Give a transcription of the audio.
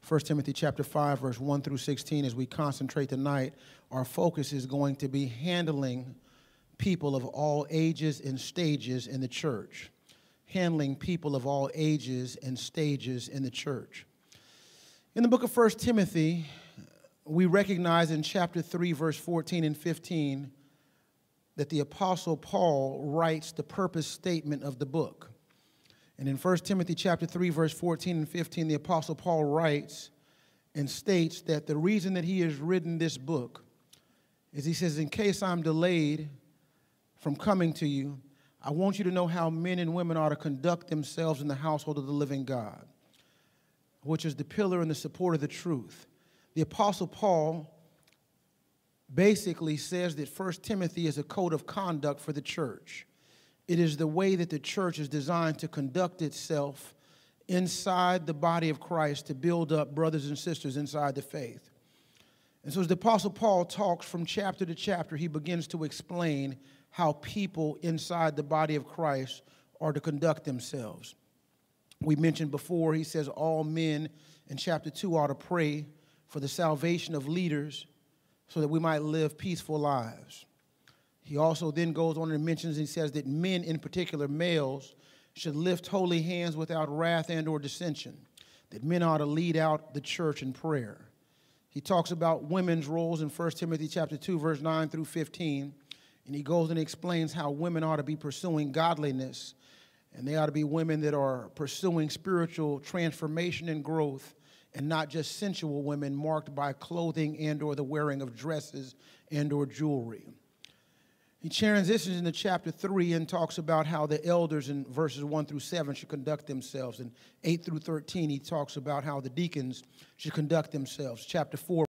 1 Timothy chapter 5, verse 1 through 16, as we concentrate tonight, our focus is going to be handling people of all ages and stages in the church. Handling people of all ages and stages in the church. In the book of 1 Timothy, we recognize in chapter 3, verse 14 and 15, that the Apostle Paul writes the purpose statement of the book. And in 1 Timothy chapter 3, verse 14 and 15, the Apostle Paul writes and states that the reason that he has written this book is, he says, in case I'm delayed from coming to you, I want you to know how men and women ought to conduct themselves in the household of the living God, which is the pillar and the support of the truth. The Apostle Paul basically says that 1 Timothy is a code of conduct for the church. It is the way that the church is designed to conduct itself inside the body of Christ to build up brothers and sisters inside the faith. And so as the Apostle Paul talks from chapter to chapter, he begins to explain how people inside the body of Christ are to conduct themselves. We mentioned before, he says all men in chapter 2 ought to pray for the salvation of leaders so that we might live peaceful lives. He also then goes on and mentions, he says that men, in particular males, should lift holy hands without wrath and or dissension, that men ought to lead out the church in prayer. He talks about women's roles in 1 Timothy chapter 2, verse 9 through 15, and he goes and explains how women ought to be pursuing godliness, and they ought to be women that are pursuing spiritual transformation and growth, and not just sensual women marked by clothing and or the wearing of dresses and or jewelry. He transitions into chapter 3 and talks about how the elders in verses 1 through 7 should conduct themselves. And 8 through 13, he talks about how the deacons should conduct themselves. Chapter 4,